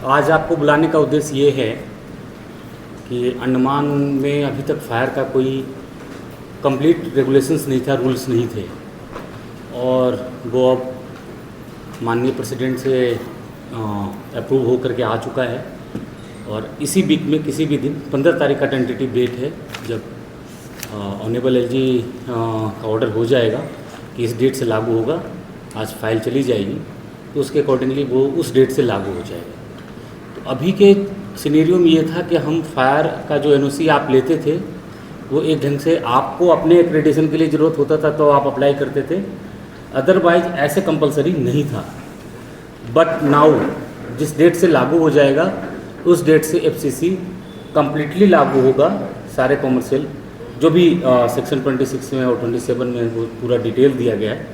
आज आपको बुलाने का उद्देश्य ये है कि अंडमान में अभी तक फायर का कोई कंप्लीट रेगुलेशंस नहीं था, रूल्स नहीं थे, और वो अब माननीय प्रेसिडेंट से अप्रूव हो करके आ चुका है। और इसी वीक में किसी भी दिन 15 तारीख का टेंटेटिव डेट है, जब ऑनरेबल एलजी का ऑर्डर हो जाएगा कि इस डेट से लागू होगा। आज फाइल चली जाएगी तो उसके अकॉर्डिंगली वो उस डेट से लागू हो जाएगा। तो अभी के सिनेरियो में ये था कि हम फायर का जो एनओसी आप लेते थे वो एक ढंग से आपको अपने एक्रेडिटेशन के लिए ज़रूरत होता था तो आप अप्लाई करते थे, अदरवाइज ऐसे कंपलसरी नहीं था। बट नाउ जिस डेट से लागू हो जाएगा उस डेट से एफसीसी कम्प्लीटली लागू होगा। सारे कॉमर्शियल जो भी सेक्शन 26 में और 27 में वो पूरा डिटेल दिया गया है,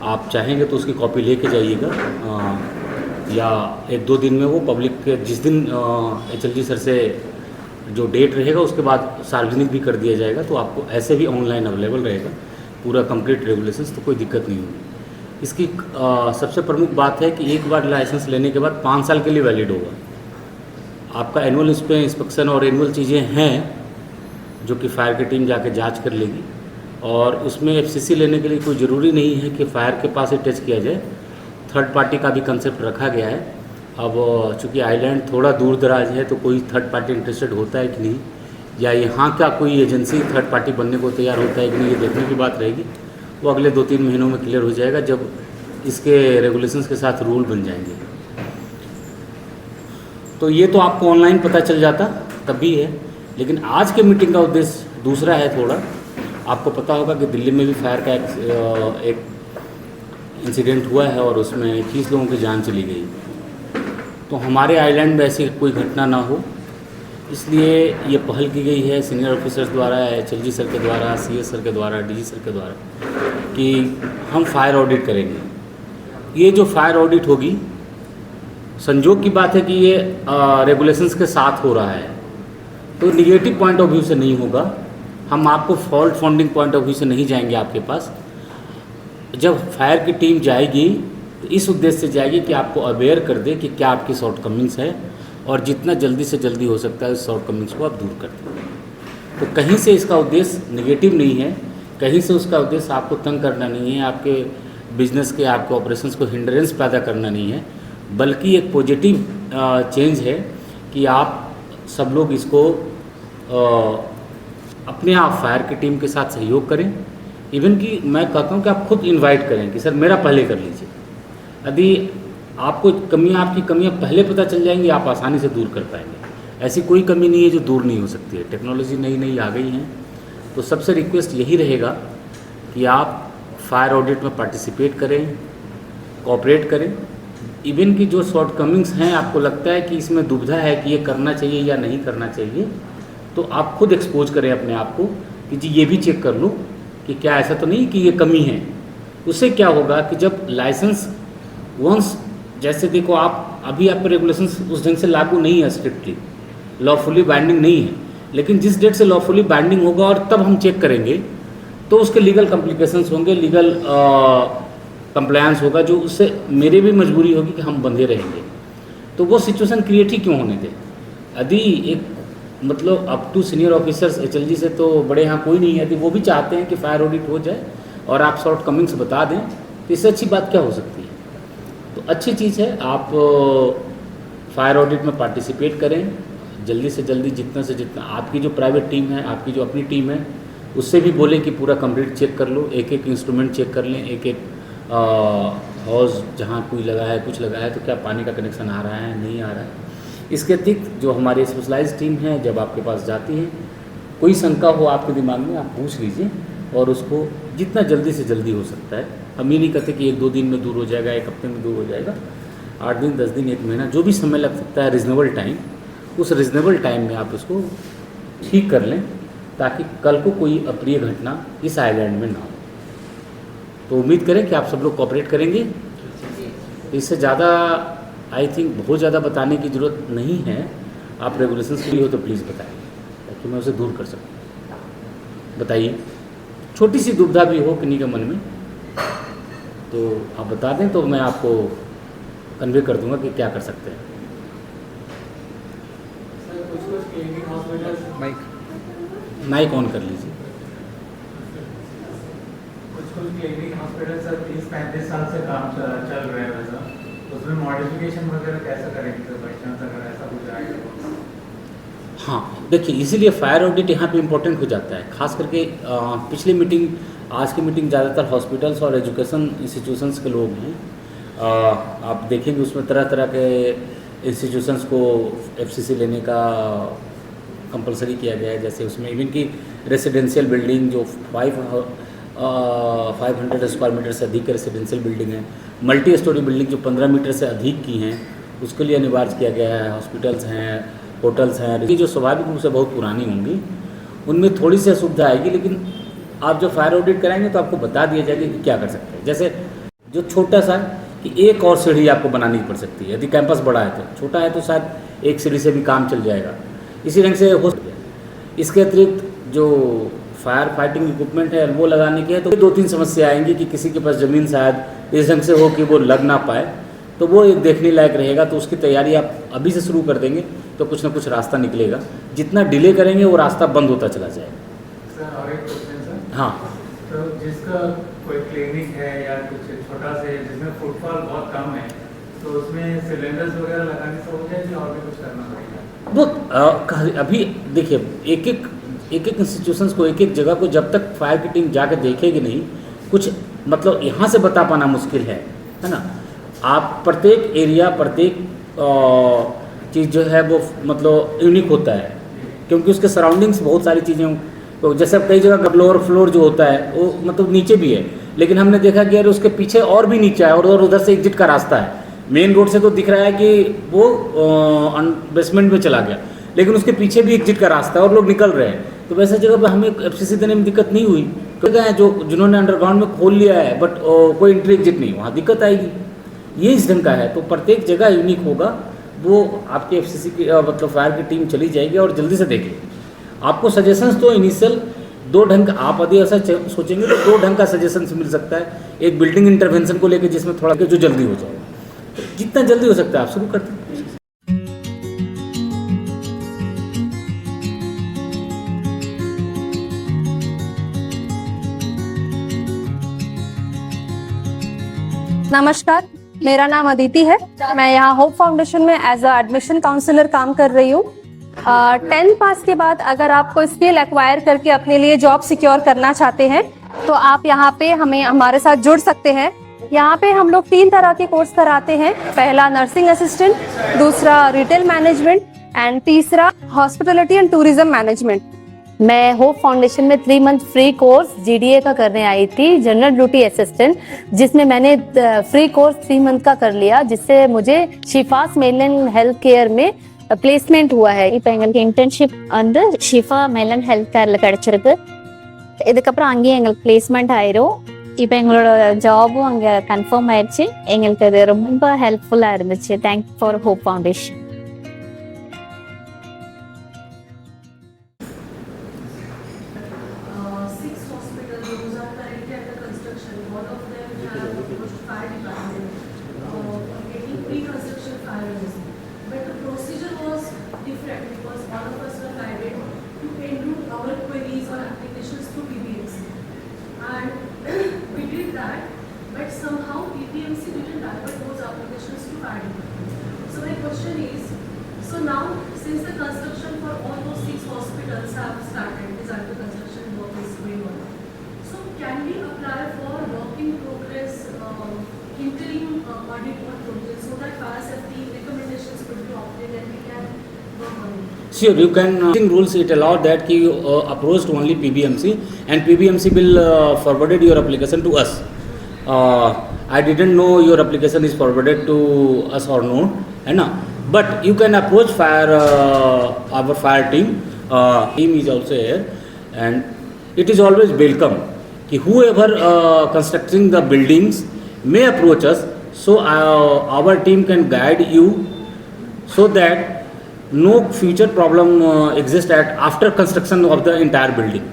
आप चाहेंगे तो उसकी कॉपी लेके जाइएगा, या एक दो दिन में वो पब्लिक के जिस दिन एचएलजी सर से जो डेट रहेगा उसके बाद सार्वजनिक भी कर दिया जाएगा, तो आपको ऐसे भी ऑनलाइन अवेलेबल रहेगा पूरा कंप्लीट रेगुलेशंस, तो कोई दिक्कत नहीं होगी। इसकी सबसे प्रमुख बात है कि एक बार लाइसेंस लेने के बाद 5 साल के लिए वैलिड होगा। आपका एनुअल इंस्पेक्शन और एनुअल चीज़ें हैं जो कि फायर की टीम जाके जांच कर लेगी, और उसमें एफसीसी लेने के लिए कोई ज़रूरी नहीं है कि फायर के पास ही टच किया जाए। थर्ड पार्टी का भी कंसेप्ट रखा गया है। अब चूँकि आइलैंड थोड़ा दूर दराज है तो कोई थर्ड पार्टी इंटरेस्टेड होता है कि नहीं, या यहाँ का कोई एजेंसी थर्ड पार्टी बनने को तैयार होता है कि नहीं, ये देखने की बात रहेगी। वो अगले 2-3 महीनों में क्लियर हो जाएगा जब इसके रेगुलेशंस के साथ रूल बन जाएंगे। तो ये तो आपको ऑनलाइन पता चल जाता तब भी है, लेकिन आज के मीटिंग का उद्देश्य दूसरा है थोड़ा। आपको पता होगा कि दिल्ली में भी फायर का एक इंसिडेंट हुआ है और उसमें 21 लोगों की जान चली गई। तो हमारे आइलैंड में ऐसी कोई घटना ना हो, इसलिए ये पहल की गई है सीनियर ऑफिसर्स द्वारा, एचएलजी सर के द्वारा, सीएस सर के द्वारा, डीजी सर के द्वारा, कि हम फायर ऑडिट करेंगे। ये जो फायर ऑडिट होगी, संजोग की बात है कि ये रेगुलेशंस के साथ हो रहा है, तो निगेटिव पॉइंट ऑफ व्यू से नहीं होगा। हम आपको fault founding point of view से नहीं जाएंगे आपके पास। जब फायर की टीम जाएगी तो इस उद्देश्य से जाएगी कि आपको अवेयर कर दे कि क्या आपकी शॉर्टकमिंग्स है, और जितना जल्दी से जल्दी हो सकता है उस शॉर्टकमिंग्स को आप दूर कर दें। तो कहीं से इसका उद्देश्य नेगेटिव नहीं है, कहीं से उसका उद्देश्य आपको तंग करना नहीं है, आपके बिजनेस के, आपके ऑपरेशंस को हिंड्रेंस पैदा करना नहीं है, बल्कि एक पॉजिटिव चेंज है कि आप सब लोग इसको अपने आप फायर की टीम के साथ सहयोग करें। इवन कि मैं कहता हूँ कि आप खुद इनवाइट करें कि सर मेरा पहले कर लीजिए। यदि आपको आपकी कमियाँ पहले पता चल जाएंगी, आप आसानी से दूर कर पाएंगे। ऐसी कोई कमी नहीं है जो दूर नहीं हो सकती है। टेक्नोलॉजी नई नई आ गई हैं, तो सबसे रिक्वेस्ट यही रहेगा कि आप फायर ऑडिट में पार्टिसिपेट करें, कोऑपरेट करें। इवन कि जो शॉर्टकमिंग्स हैं, आपको लगता है कि इसमें दुविधा है कि ये करना चाहिए या नहीं करना चाहिए, तो आप खुद एक्सपोज करें अपने आप को कि जी ये भी चेक कर लो कि क्या ऐसा तो नहीं कि ये कमी है। उससे क्या होगा कि जब लाइसेंस वंस, जैसे देखो आप अभी आप रेगुलेशंस उस ढंग से लागू नहीं है, स्ट्रिक्टली लॉफुली बाइंडिंग नहीं है, लेकिन जिस डेट से लॉफुली बाइंडिंग होगा और तब हम चेक करेंगे तो उसके लीगल कॉम्प्लिकेशंस होंगे, लीगल कंप्लायंस होगा, जो उससे मेरी भी मजबूरी होगी कि हम बंधे रहेंगे। तो वो सिचुएशन क्रिएट ही क्यों होने दें। यदि एक मतलब up to senior officers HLG से तो बड़े यहाँ कोई नहीं है, यदि वो भी चाहते हैं कि फायर ऑडिट हो जाए और आप शॉर्ट कमिंग्स बता दें, तो इससे अच्छी बात क्या हो सकती है। तो अच्छी चीज़ है, आप फायर ऑडिट में पार्टिसिपेट करें जल्दी से जल्दी, जितना से जितना। आपकी जो प्राइवेट टीम है, आपकी जो अपनी टीम है, उससे भी बोलें कि पूरा कंप्लीट चेक कर लो, एक एक इंस्ट्रूमेंट चेक कर लें, एक एक हॉज जहाँ कोई लगा है, कुछ लगा है तो क्या पानी का कनेक्शन आ रहा है, नहीं आ रहा है। इसके अतिरिक्त जो हमारी स्पेशलाइज्ड टीम है, जब आपके पास जाती है, कोई शंका हो आपके दिमाग में, आप पूछ लीजिए और उसको जितना जल्दी से जल्दी हो सकता है। हम ये नहीं कहते कि 1-2 दिन में दूर हो जाएगा, 1 हफ्ते में दूर हो जाएगा, 8 दिन, 10 दिन, 1 महीना, जो भी समय लग सकता है रिजनेबल टाइम, उस रिजनेबल टाइम में आप उसको ठीक कर लें, ताकि कल को कोई अप्रिय घटना इस आइलैंड में ना हो। तो उम्मीद करें कि आप सब लोग कोऑपरेट करेंगे। इससे ज़्यादा आई थिंक बहुत ज़्यादा बताने की ज़रूरत नहीं है। आप रेगुलेशंस फ्री हो तो प्लीज़ बताइए, ताकि मैं उसे दूर कर सकूँ। बताइए, छोटी सी दुविधा भी हो किन्हीं के मन में तो आप बता दें, तो मैं आपको कन्वे कर दूंगा कि क्या कर सकते हैं। कुछ कुछ क्लिनिक हॉस्पिटल्स माइक ऑन कर लीजिए। कुछ कुछ क्लिनिक हॉस्पिटल सर 30-35 साल से काम चल रहे हैं वैसा, उसमें मॉडिफिकेशन वगैरह कैसे करेंगे सर, क्वेश्चन अगर ऐसा कुछ आएगा तो? हाँ देखिए, इसीलिए फायर ऑडिट यहाँ पे इम्पोर्टेंट हो जाता है। खास करके पिछली मीटिंग, आज की मीटिंग ज़्यादातर हॉस्पिटल्स और एजुकेशन इंस्टीट्यूशंस के लोग हैं। आप देखेंगे उसमें तरह तरह के इंस्टीट्यूशंस को एफसीसी लेने का कंपलसरी किया गया है। जैसे उसमें इवन की रेसिडेंशियल बिल्डिंग जो 500 स्क्वायर मीटर से अधिक रेसिडेंशियल बिल्डिंग है, मल्टी स्टोरी बिल्डिंग जो 15 मीटर से अधिक की हैं, उसके लिए अनिवार्य किया गया है। हॉस्पिटल्स हैं, होटल्स हैं, ये जो स्वाभाविक रूप से बहुत पुरानी होंगी उनमें थोड़ी सी असुविधा आएगी, लेकिन आप जब फायर ऑडिट कराएंगे तो आपको बता दिया जाएगा कि क्या कर सकते हैं। जैसे जो छोटा सा कि एक और सीढ़ी आपको बनानी पड़ सकती है, यदि कैंपस बड़ा है तो, छोटा है तो शायद एक सीढ़ी से भी काम चल जाएगा, इसी ढंग से हो सकता है। इसके अतिरिक्त जो फायर फाइटिंग इक्विपमेंट है वो लगाने की है, तो 2-3 समस्या आएंगी कि किसी के पास ज़मीन शायद इस ढंग से हो कि वो लग ना पाए, तो वो एक देखने लायक रहेगा। तो उसकी तैयारी आप अभी से शुरू कर देंगे तो कुछ ना कुछ रास्ता निकलेगा। जितना डिले करेंगे वो रास्ता बंद होता चला जाएगा। सर और एक क्वेश्चन सर। हाँ, तो जिसका कोई क्लिनिक है या कुछ छोटा से जिसमें फुटफॉल बहुत कम है, तो उसमें सिलेंडर्स वगैरह लगाने से हो जाएगी और भी कुछ करना पड़ेगा? वो अभी देखिए, एक एक इंस्टीट्यूशंस को, एक एक जगह को जब तक फायर की टीम जाकर देखेगी नहीं, कुछ मतलब यहाँ से बता पाना मुश्किल है ना। आप प्रत्येक एरिया, प्रत्येक चीज़ जो है वो मतलब यूनिक होता है, क्योंकि उसके सराउंडिंग्स बहुत सारी चीज़ें, तो जैसे अब कई जगह लोअर फ्लोर जो होता है वो मतलब नीचे भी है, लेकिन हमने देखा कि यार उसके पीछे और भी नीचे है और उधर से एग्जिट का रास्ता है। मेन रोड से तो दिख रहा है कि वो बेसमेंट में चला गया, लेकिन उसके पीछे भी एग्जिट का रास्ता है और लोग निकल रहे हैं। तो वैसे जगह पर हमें एफसीसी देने में दिक्कत नहीं हुई, क्योंकि जो जिन्होंने अंडरग्राउंड में खोल लिया है बट कोई एंट्री एग्जिट नहीं, वहाँ दिक्कत आएगी। ये इस ढंग का है, तो प्रत्येक जगह यूनिक होगा। वो आपके एफसीसी की मतलब फायर की टीम चली जाएगी और जल्दी से देखेगी। आपको सजेशंस तो इनिशियल 2 ढंग, आप यदि ऐसा सोचेंगे तो 2 ढंग का सजेशंस मिल सकता है। एक बिल्डिंग इंटरवेंशन को लेकर जिसमें थोड़ा जो जल्दी हो जाए, तो जितना जल्दी हो सकता है आप शुरू करते हैं। नमस्कार, मेरा नाम अदिति है। मैं यहाँ होप फाउंडेशन में एज अ एडमिशन काउंसलर काम कर रही हूँ। 10th पास के बाद अगर आप कोई स्किल एक्वायर करके अपने लिए जॉब सिक्योर करना चाहते हैं तो आप यहाँ पे हमारे साथ जुड़ सकते हैं। यहाँ पे हम लोग 3 तरह के कोर्स कराते हैं। पहला नर्सिंग असिस्टेंट, दूसरा रिटेल मैनेजमेंट एंड तीसरा हॉस्पिटलिटी एंड टूरिज्म मैनेजमेंट। मैं होप फाउंडेशन में 3 मंथ फ्री कोर्स जीडीए का करने आई थी, जनरल ड्यूटी असिस्टेंट, जिसमें मैंने फ्री कोर्स 3 मंथ का कर लिया, जिससे मुझे शिफास मेलन हेल्थ केयर में பிளேஸ்மெண்ட் हुआ है. இப்போ எங்களுக்கு இன்டர்ன்ஷிப் வந்து ஷிஃபா மெலன் ஹெல்த் கேர்ல கிடைச்சிருக்கு. இதுக்கப்புறம் அங்கேயே எங்களுக்கு பிளேஸ்மெண்ட் ஆயிரும். இப்போ எங்களோட ஜாபும் அங்கே கன்ஃபார்ம் ஆயிடுச்சு. எங்களுக்கு அது ரொம்ப ஹெல்ப்ஃபுல்லாக இருந்துச்சு. Thanks for hope foundation. So now, since the construction for all those 6 hospitals have started, is under construction work is going on. So can we apply for work in progress interim audit or project so that fire safety recommendations could be opted and we can work on it? Sure, you can. Rules it allow that you approach to only PBMC and PBMC will forwarded your application to us. I didn't know your application is forwarded to us or no, है ना? But you can approach our fire team. Team is also here, and it is always welcome. कि whoever constructing the buildings may approach us, so our team can guide you, so that no future problem exists after construction of the entire building.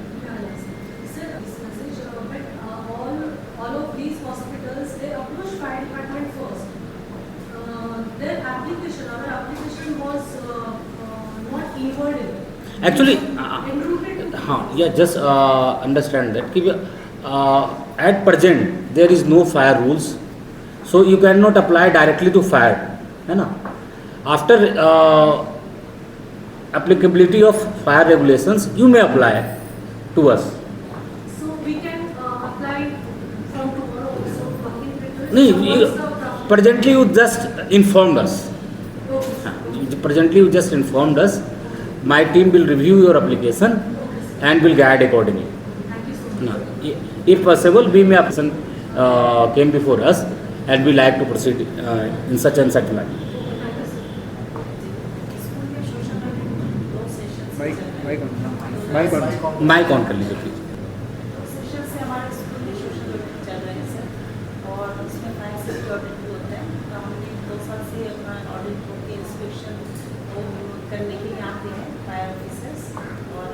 Actually enrooted? हाँ या just understand that कि at present there is no fire rules, so you can not apply directly to fire, है ना. After applicability of fire regulations you may apply to us. So we can apply from tomorrow also working papers? नहीं, presently you just informed us. Okay. Presently you just informed us. My team will review your application and will guide accordingly. Thank you so much. Now, if possible, we may person came before us and we like to proceed in such and such manner. Mike on कर लीजिए please. Session से हमारे school में social work चल रहे हैं sir, और उसमें फायर सेफ्टी ऑडिट भी होता है. तो हमने 2 साल से अपना ऑडिट होकर इंस्पेक्शन करने के लिए आते हैं फायर ऑफिसर्स, और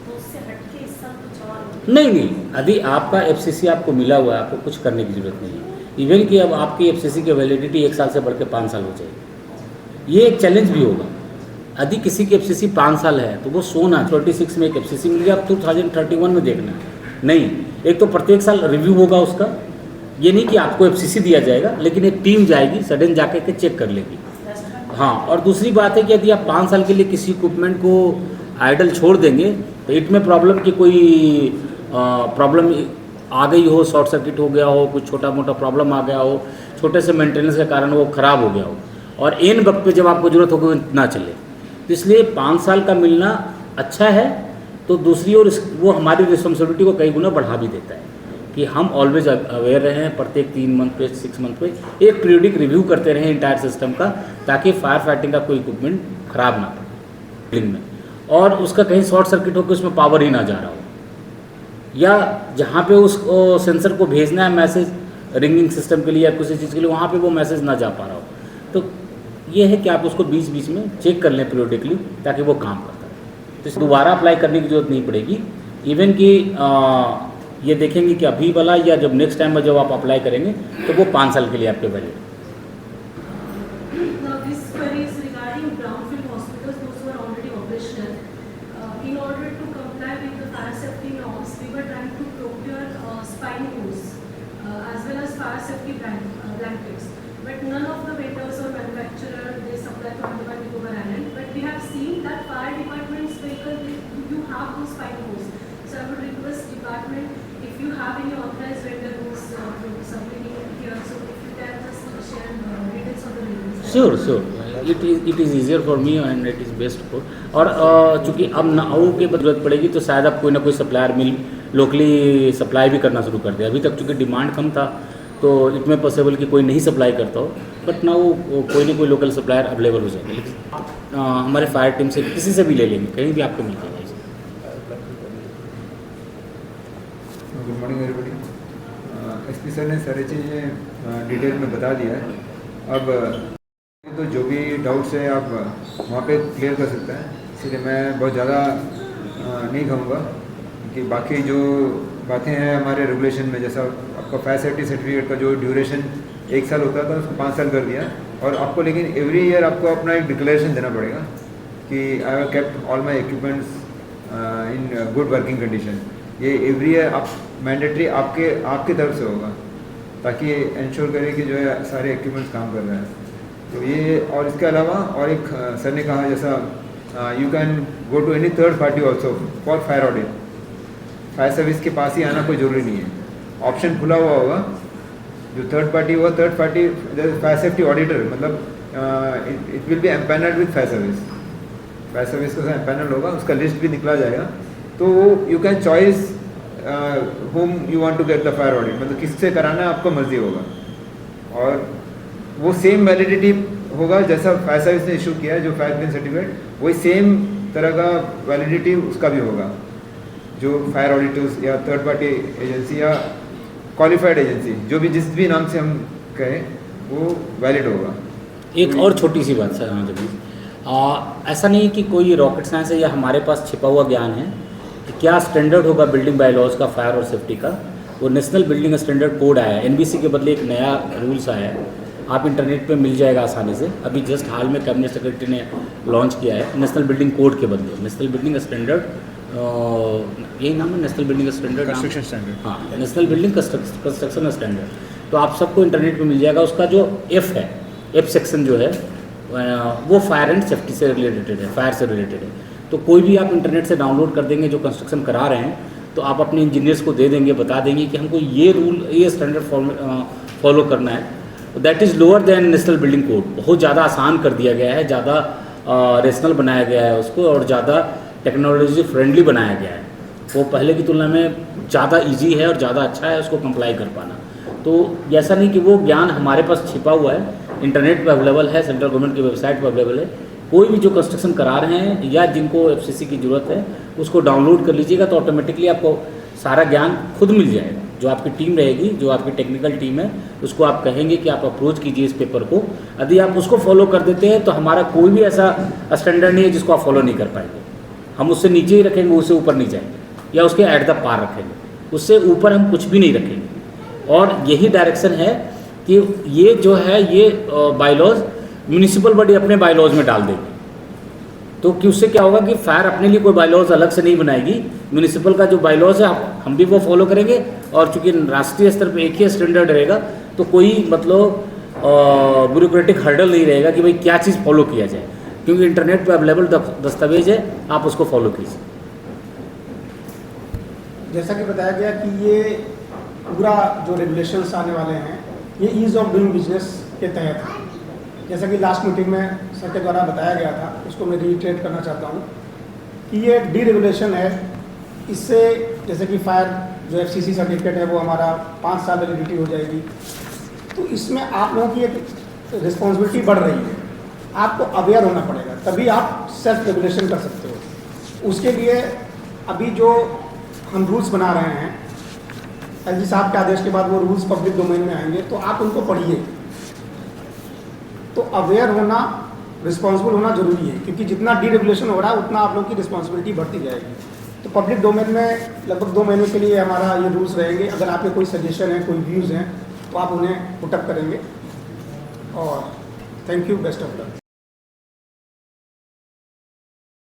तो उससे हटके इस साल कुछ और नहीं, यदि आपका एफसीसी आपको मिला हुआ है, आपको कुछ करने की जरूरत नहीं है. इवन कि अब आपकी एफसीसी की वैलिडिटी 1 साल से बढ़ के 5 साल हो जाएगी. ये एक चैलेंज भी होगा. यदि किसी की एफसीसी 5 साल है तो वो सोना 26 में एक एफसीसी मिल गया, अब 2031 में देखना है नहीं. एक तो प्रत्येक साल रिव्यू होगा उसका. ये नहीं कि आपको एफसीसी दिया जाएगा, लेकिन एक टीम जाएगी सडन जाके के चेक कर लेगी. हाँ, और दूसरी बात है कि यदि आप 5 साल के लिए किसी इक्विपमेंट को आइडल छोड़ देंगे तो इट में प्रॉब्लम की कोई प्रॉब्लम आ गई हो, शॉर्ट सर्किट हो गया हो, कुछ छोटा मोटा प्रॉब्लम आ गया हो, छोटे से मेंटेनेंस के कारण वो ख़राब हो गया हो, और एन वक्त पे जब आपको ज़रूरत हो वो ना चले. तो इसलिए 5 साल का मिलना अच्छा है. तो दूसरी ओर वो हमारी रिस्पॉन्सिबिलिटी को कई गुना बढ़ा भी देता है कि हम ऑलवेज अवेयर रहें, प्रत्येक 3 मंथ पे 6 मंथ पे एक पीरियडिक रिव्यू करते रहें इंटायर सिस्टम का, ताकि फायर फाइटिंग का कोई इक्विपमेंट खराब ना पड़े बिल्डिंग में, और उसका कहीं शॉर्ट सर्किट हो कि उसमें पावर ही ना जा रहा हो, या जहाँ पे उस सेंसर को भेजना है मैसेज रिंगिंग सिस्टम के लिए या किसी चीज़ के लिए, वहाँ पे वो मैसेज ना जा पा रहा हो. तो ये है कि आप उसको बीच बीच में चेक कर लें पीरियडिकली, ताकि वो काम करता है. तो दोबारा अप्लाई करने की जरूरत नहीं पड़ेगी. इवन कि ये देखेंगे कि अभी वाला या जब नेक्स्ट टाइम में जब आप अप्लाई करेंगे तो वो 5 साल के लिए आपके valid. Now this query is regarding brownfield hospitals, those who are already operational. In order to comply with the fire safety norms, we were trying to procure spine hose as well as fire safety blankets. But none of the vendors or manufacturer they supply to Andaman Nicobar Island. But we have seen that fire department's vehicle you have those spine hose. So I would request department if you have any authorized vendor who's supplying here. So if you can just share details of the vendors. Sure it is easier for me and it is best for. और चूँकि अब now की जरूरत पड़ेगी तो शायद आप कोई ना कोई सप्लायर मिल लोकली सप्लाई भी करना शुरू कर दे. अभी तक चूँकि डिमांड कम था तो इट में पॉसिबल कि कोई नहीं सप्लाई करता हो, बट नाउ कोई ना कोई लोकल सप्लायर अवेलेबल हो जाएगा. लेकिन हमारे फायर टीम से किसी से भी ले लेंगे, कहीं भी आपको मिल जाएगा. Good morning everybody. SP sir ने सारी चीज़ें डिटेल में बता दिया है. अब तो जो भी डाउट्स है आप वहाँ पे क्लियर कर सकते हैं, इसलिए मैं बहुत ज़्यादा नहीं कहूँगा कि बाकी जो बातें हैं हमारे रेगुलेशन में, जैसा आपका फायर सेफ्टी सर्टिफिकेट का जो ड्यूरेशन 1 साल होता था उसको 5 साल कर दिया. और आपको लेकिन एवरी ईयर आपको अपना एक डिक्लेरेशन देना पड़ेगा कि I have kept all my equipments in good working condition. ये एवरी ईयर आप मैंडेटरी आपके तरफ से होगा, ताकि इंश्योर करे कि जो है सारे इक्विपमेंट्स काम कर रहे हैं. तो ये, और इसके अलावा और एक सर ने कहा जैसा you can go to any third party also for fire audit. Fire service के पास ही आना कोई ज़रूरी नहीं है, ऑप्शन खुला हुआ होगा. जो थर्ड पार्टी हुआ, third party fire safety auditor, मतलब it will be empanelled with fire service. Fire service का एम्पैनल होगा, उसका लिस्ट भी निकला जाएगा. तो you can choice whom you want to get the fire audit, मतलब किससे कराना है आपका मर्जी होगा. और वो सेम वैलिडिटी होगा जैसा फायर सर्विस ने इशू किया है, जो फायर क्लीन सर्टिफिकेट, वही सेम तरह का वैलिडिटी उसका भी होगा. जो फायर ऑडिटर्स या थर्ड पार्टी एजेंसी या क्वालिफाइड एजेंसी, जो भी जिस भी नाम से हम कहें, वो वैलिड होगा. एक और छोटी सी बात सर, हाँ जब ऐसा नहीं कि कोई रॉकेट साइंस है या हमारे पास छिपा हुआ ज्ञान है कि क्या स्टैंडर्ड होगा बिल्डिंग बाय लॉज का फायर और सेफ्टी का. वो नेशनल बिल्डिंग स्टैंडर्ड कोड आया है, एनबीसी के बदले एक नया रूल्स आया है. आप इंटरनेट पे मिल जाएगा आसानी से। अभी जस्ट हाल में कैबिनेट सेक्रेटरी ने लॉन्च किया है नेशनल बिल्डिंग कोड के बदले नेशनल बिल्डिंग स्टैंडर्ड, यही नाम है national building standard, construction standard. हाँ, नेशनल बिल्डिंग कंस्ट्रक्शन स्टैंडर्ड। तो आप सबको इंटरनेट पे मिल जाएगा। उसका जो एफ सेक्शन जो है वो फायर एंड सेफ्टी से रिलेटेड है, फायर से रिलेटेड है। तो कोई भी आप इंटरनेट से डाउनलोड कर देंगे जो कंस्ट्रक्शन करा रहे हैं, तो आप अपने इंजीनियर्स को दे देंगे, बता देंगे कि हमको ये रूल, ये स्टैंडर्ड फॉलो करना है। That is lower than national building code. बहुत ज़्यादा आसान कर दिया गया है, ज़्यादा रेशनल बनाया गया है उसको, और ज़्यादा टेक्नोलॉजी फ्रेंडली बनाया गया है। वो पहले की तुलना में ज़्यादा इजी है और ज़्यादा अच्छा है उसको कंप्लाई कर पाना। तो ऐसा नहीं कि वो ज्ञान हमारे पास छिपा हुआ है, इंटरनेट पे अवेलेबल है, सेंट्रल गवर्नमेंट की वेबसाइट पर अवेलेबल है। कोई भी जो कंस्ट्रक्शन करा रहे हैं या जिनको एफसीसी की ज़रूरत है उसको डाउनलोड कर लीजिएगा, तो ऑटोमेटिकली आपको सारा ज्ञान खुद मिल जाएगा। जो आपकी टीम रहेगी, जो आपकी टेक्निकल टीम है, उसको आप कहेंगे कि आप अप्रोच कीजिए इस पेपर को। यदि आप उसको फॉलो कर देते हैं तो हमारा कोई भी ऐसा स्टैंडर्ड नहीं है जिसको आप फॉलो नहीं कर पाएंगे। हम उससे नीचे ही रखेंगे, उससे ऊपर नहीं जाएंगे, या उसके एट द पार रखेंगे, उससे ऊपर हम कुछ भी नहीं रखेंगे। और यही डायरेक्शन है कि ये जो है ये बायलॉज म्यूनिसिपल बॉडी अपने बायलॉज में डाल देगी। तो कि उससे क्या होगा कि फायर अपने लिए कोई बायलॉज अलग से नहीं बनाएगी, म्यूनिसिपल का जो बायलॉज है हम भी वो फॉलो करेंगे। और चूंकि राष्ट्रीय स्तर पे एक ही स्टैंडर्ड रहेगा, तो कोई मतलब ब्यूरोक्रेटिक हर्डल नहीं रहेगा कि भाई क्या चीज़ फॉलो किया जाए, क्योंकि इंटरनेट पे अवेलेबल दस्तावेज है, आप उसको फॉलो कीजिए। जैसा कि बताया गया कि ये पूरा जो रेगुलेशंस आने वाले हैं ये ईज़ ऑफ डूइंग बिजनेस के तहत है। जैसा कि लास्ट मीटिंग में सर के द्वारा बताया गया था, उसको मैं रीट्रेट करना चाहता हूँ कि ये डी रेगुलेशन है। इससे जैसे कि फायर जो एफसीसी सर्टिफिकेट है वो हमारा 5 साल वैलिडिटी हो जाएगी। तो इसमें आप लोगों की एक रिस्पॉन्सिबिलिटी बढ़ रही है, आपको अवेयर होना पड़ेगा, तभी आप सेल्फ रेगुलेशन कर सकते हो। उसके लिए अभी जो हम रूल्स बना रहे हैं, एलजी साहब के आदेश के बाद वो रूल्स पब्लिक डोमेन में आएंगे, तो आप उनको पढ़िए। तो अवेयर होना, रिस्पॉन्सिबल होना जरूरी है, क्योंकि जितना डी रेगुलेशन हो रहा है उतना आप लोग की रिस्पॉन्सिबिलिटी बढ़ती जाएगी। तो पब्लिक डोमेन में लगभग 2 महीने के लिए हमारा ये रूल्स रहेंगे। अगर आपके कोई सजेशन है, कोई व्यूज़ हैं, तो आप उन्हें पुटअप करेंगे। और thank you, best of luck.